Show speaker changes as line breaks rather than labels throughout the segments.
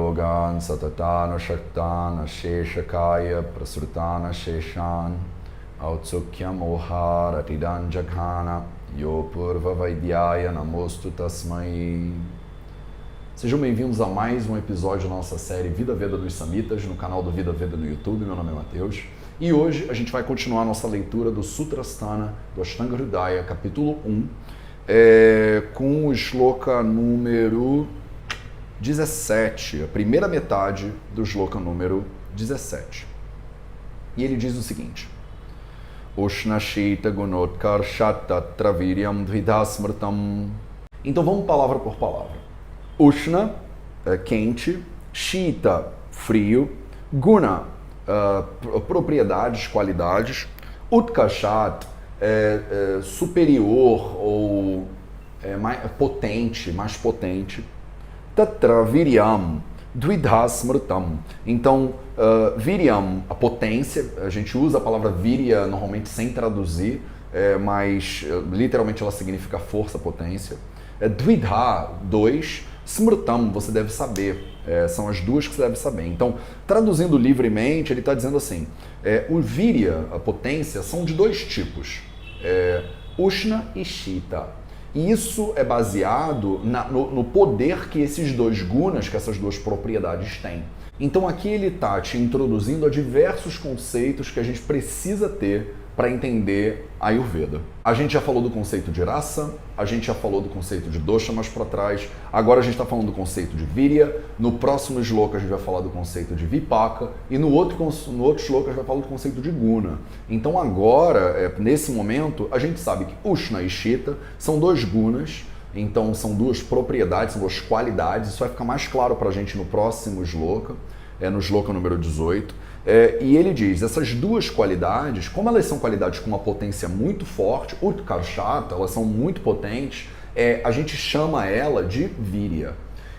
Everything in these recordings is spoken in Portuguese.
yogan satatana shaktana sheshakaya prasrutana sheshan autsukyam ohara tidanjaghana yopurva vaidyaya namostu tasmai. Sejam bem-vindos a mais um episódio da nossa série Vida Veda dos Samhitas, no canal do Vida Veda no YouTube. Meu nome é Matheus. E hoje a gente vai continuar a nossa leitura do Sutrasthana, do Ashtanga Hridaya, capítulo 1, com o shloka número 17, a primeira metade do shloka número 17. E ele diz o seguinte: Ushna Shita Gunotkarshat Tatra Viryam Dvidasmritam. Então vamos palavra por palavra. Ushna, quente, Shita, frio, Guna, propriedades, qualidades, Utkarshat, superior ou mais potente, Tatra Viryam, Dvidasmritam. Então, Viryam, a potência, a gente usa a palavra Virya normalmente sem traduzir, mas literalmente ela significa força, potência. Dvidha, dois, Smritam, você deve saber. São as duas que você deve saber. Então, traduzindo livremente, ele está dizendo assim, o Virya, a potência, são de dois tipos, Ushna e Shita. E isso é baseado no poder que esses dois gunas, que essas duas propriedades têm. Então aqui ele está te introduzindo a diversos conceitos que a gente precisa ter para entender a Ayurveda. A gente já falou do conceito de rasa, a gente já falou do conceito de dosha mais para trás, agora a gente está falando do conceito de virya, no próximo shloka a gente vai falar do conceito de vipaka, e no outro shloka a gente vai falar do conceito de guna. Então agora, nesse momento, a gente sabe que Ushna e Shita são dois gunas, então são duas propriedades, são duas qualidades, isso vai ficar mais claro para a gente no próximo shloka, no shloka número 18. E ele diz, essas duas qualidades, como elas são qualidades com uma potência muito forte, Utkarshat, elas são muito potentes, a gente chama ela de Virya.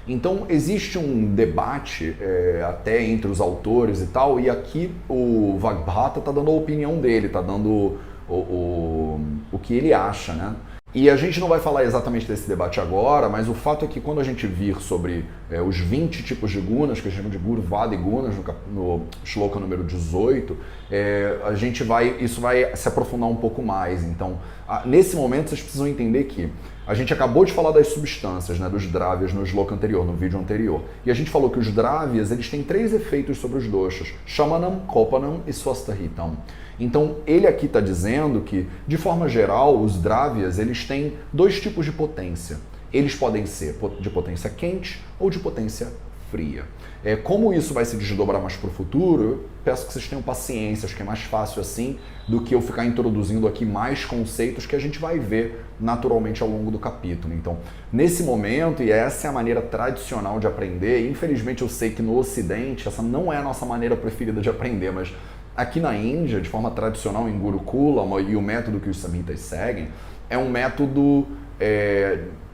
Então existe um debate até entre os autores e tal, e aqui o Vagbhata está dando a opinião dele, está dando o que ele acha, né? E a gente não vai falar exatamente desse debate agora, mas o fato é que quando a gente vir sobre os 20 tipos de gunas, que a gente chama de Gurvada e Gunas, no shloka número 18, isso vai se aprofundar um pouco mais. Então, nesse momento, vocês precisam entender que a gente acabou de falar das substâncias, né, dos dravyas no shloka anterior, no vídeo anterior. E a gente falou que os dravyas, eles têm 3 efeitos sobre os doshas: Shamanam, Kopanam e Swastahitam. Então, ele aqui está dizendo que, de forma geral, os dravyas, eles têm 2 tipos de potência. Eles podem ser de potência quente ou de potência fria. Como isso vai se desdobrar mais para o futuro, eu peço que vocês tenham paciência, acho que é mais fácil assim do que eu ficar introduzindo aqui mais conceitos que a gente vai ver naturalmente ao longo do capítulo. Então, nesse momento, e essa é a maneira tradicional de aprender, e infelizmente eu sei que no Ocidente essa não é a nossa maneira preferida de aprender, mas aqui na Índia, de forma tradicional, em Gurukula, e o método que os Samhitas seguem, é um método,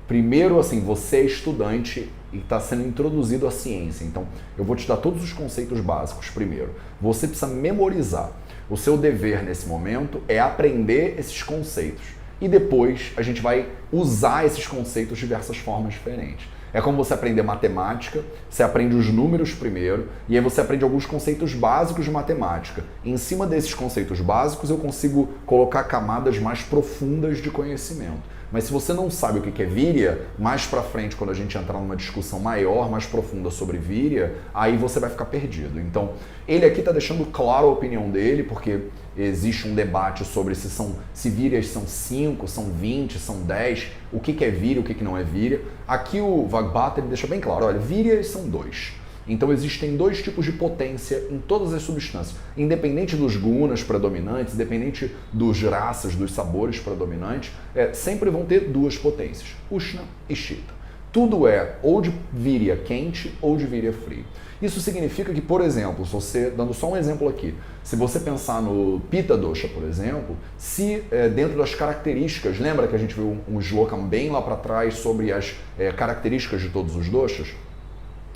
primeiro assim, você é estudante e está sendo introduzido à ciência. Então, eu vou te dar todos os conceitos básicos primeiro. Você precisa memorizar. O seu dever nesse momento é aprender esses conceitos. E depois a gente vai usar esses conceitos de diversas formas diferentes. É como você aprender matemática, você aprende os números primeiro, e aí você aprende alguns conceitos básicos de matemática. E em cima desses conceitos básicos eu consigo colocar camadas mais profundas de conhecimento. Mas se você não sabe o que é Virya, mais pra frente, quando a gente entrar numa discussão maior, mais profunda sobre Virya, aí você vai ficar perdido. Então, ele aqui está deixando claro a opinião dele, porque existe um debate sobre se Viryas são 5, são 20, são 10, o que é Virya, o que não é Virya. Aqui o Vagbhata ele deixa bem claro, olha, Viryas são 2. Então existem 2 tipos de potência em todas as substâncias, independente dos gunas predominantes, independente dos rasas, dos sabores predominantes, sempre vão ter 2 potências, Ushna e Shita. Tudo é ou de Virya quente ou de Virya frio. Isso significa que, por exemplo, se você, dando só um exemplo aqui, se você pensar no Pitta Dosha, por exemplo, se dentro das características, lembra que a gente viu um shloka bem lá para trás sobre as características de todos os doshas?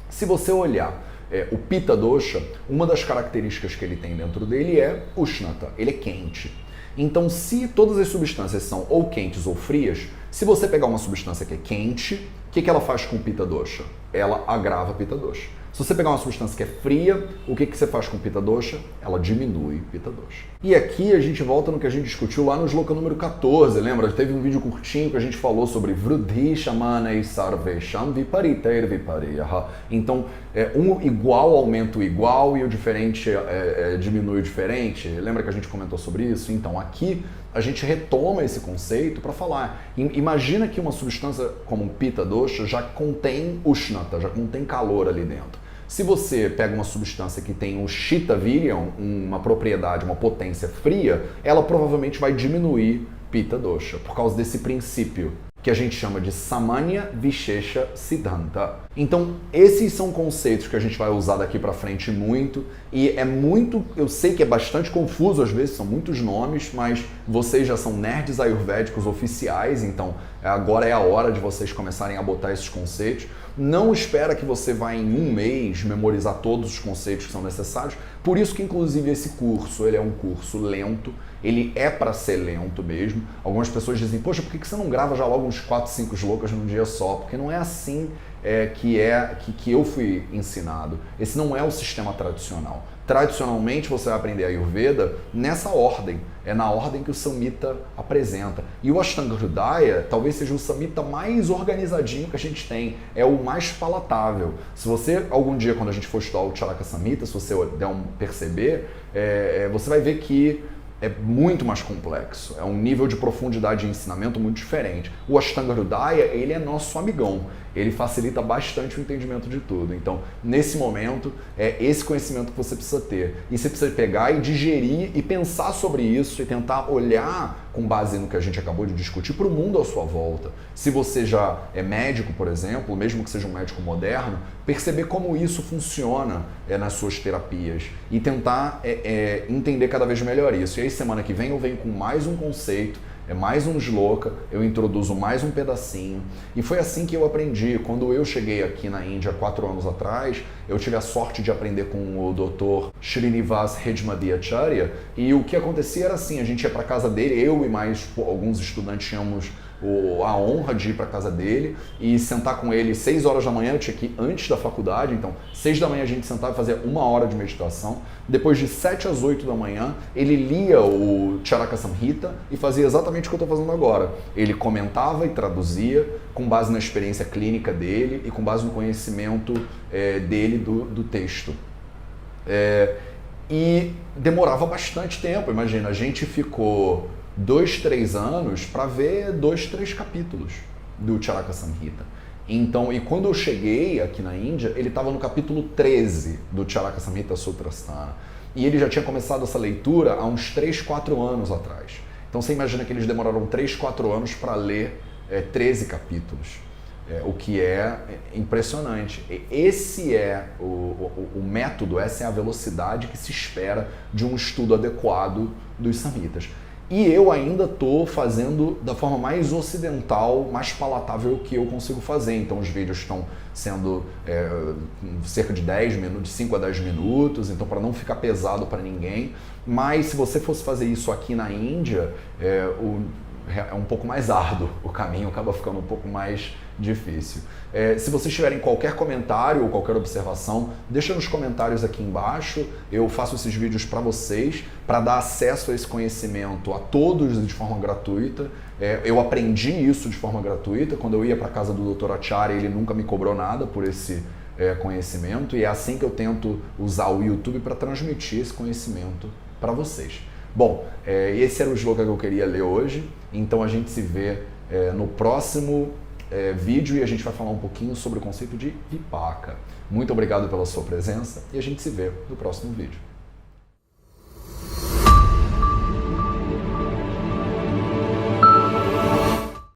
Se você olhar o Pitta Dosha, uma das características que ele tem dentro dele é Ushnata, ele é quente. Então, se todas as substâncias são ou quentes ou frias, se você pegar uma substância que é quente, O que ela faz com o Pitta Dosha? Ela agrava Pitta Dosha. Se você pegar uma substância que é fria, o que você faz com o Pitta Dosha? Ela diminui Pitta Dosha. E aqui a gente volta no que a gente discutiu lá no shloka número 14, lembra? Teve um vídeo curtinho que a gente falou sobre Vruddhi Shamanei Sarvesham Vipariter Vipariyaha. Então, um igual aumenta o igual e o diferente diminui o diferente. Lembra que a gente comentou sobre isso? Então, aqui a gente retoma esse conceito para falar. Imagina que uma substância como o Pitta Dosha já contém Ushnata, já contém calor ali dentro. Se você pega uma substância que tem um Chitta Viryam, uma propriedade, uma potência fria, ela provavelmente vai diminuir Pitta Dosha, por causa desse princípio que a gente chama de Samanya Vishesha Siddhanta. Então, esses são conceitos que a gente vai usar daqui para frente muito, e eu sei que é bastante confuso às vezes, são muitos nomes, mas vocês já são nerds ayurvédicos oficiais, então agora é a hora de vocês começarem a botar esses conceitos. Não espera que você vai em um mês memorizar todos os conceitos que são necessários, por isso que inclusive esse curso, ele é um curso lento, ele é para ser lento mesmo. Algumas pessoas dizem, poxa, por que você não grava já logo uns 4, 5 shlokas num dia só? Porque não é assim que eu fui ensinado. Esse não é o sistema tradicional. Tradicionalmente você vai aprender a Ayurveda nessa ordem, é na ordem que o Samhita apresenta. E o Ashtanga Hridaya talvez seja o Samhita mais organizadinho que a gente tem, é o mais palatável. Se você, algum dia, quando a gente for estudar o Charaka Samhita, se você perceber, você vai ver que é muito mais complexo, é um nível de profundidade de ensinamento muito diferente. O Ashtanga Hridaya, ele é nosso amigão, ele facilita bastante o entendimento de tudo. Então, nesse momento, é esse conhecimento que você precisa ter. E você precisa pegar e digerir e pensar sobre isso e tentar olhar, com base no que a gente acabou de discutir, para o mundo à sua volta. Se você já é médico, por exemplo, mesmo que seja um médico moderno, perceber como isso funciona nas suas terapias e tentar entender cada vez melhor isso. E aí, semana que vem, eu venho com mais um conceito, mais um shloka, eu introduzo mais um pedacinho. E foi assim que eu aprendi. Quando eu cheguei aqui na Índia 4 anos atrás, eu tive a sorte de aprender com o Dr. Srinivas Redmadhyacharya, e o que acontecia era assim, a gente ia para casa dele, eu e mais alguns estudantes tínhamos a honra de ir para casa dele e sentar com ele 6 horas da manhã, eu tinha que ir antes da faculdade, então 6 da manhã a gente sentava e fazia 1 hora de meditação. Depois de 7 às 8 da manhã, ele lia o Charaka Samhita e fazia exatamente o que eu estou fazendo agora. Ele comentava e traduzia com base na experiência clínica dele e com base no conhecimento dele do texto. E demorava bastante tempo, imagina, a gente ficou 2, 3 anos para ver 2, 3 capítulos do Charaka Samhita. Então, e quando eu cheguei aqui na Índia, ele estava no capítulo 13 do Charaka Samhita Sutrasthana. E ele já tinha começado essa leitura há uns 3, 4 anos atrás. Então você imagina que eles demoraram 3, 4 anos para ler 13 capítulos. O que é impressionante. Esse é o método, essa é a velocidade que se espera de um estudo adequado dos Samhitas. E eu ainda estou fazendo da forma mais ocidental, mais palatável que eu consigo fazer. Então os vídeos estão sendo cerca de 10 minutos, de 5 a 10 minutos, então para não ficar pesado para ninguém. Mas se você fosse fazer isso aqui na Índia, é um pouco mais árduo, o caminho acaba ficando um pouco mais difícil. Se vocês tiverem qualquer comentário ou qualquer observação, deixa nos comentários aqui embaixo. Eu faço esses vídeos para vocês, para dar acesso a esse conhecimento a todos de forma gratuita. Eu aprendi isso de forma gratuita. Quando eu ia para a casa do Dr. Acharya, ele nunca me cobrou nada por esse conhecimento, e é assim que eu tento usar o YouTube para transmitir esse conhecimento para vocês. Bom, esse era o shloka que eu queria ler hoje, então a gente se vê no próximo vídeo e a gente vai falar um pouquinho sobre o conceito de Vipaka. Muito obrigado pela sua presença e a gente se vê no próximo vídeo.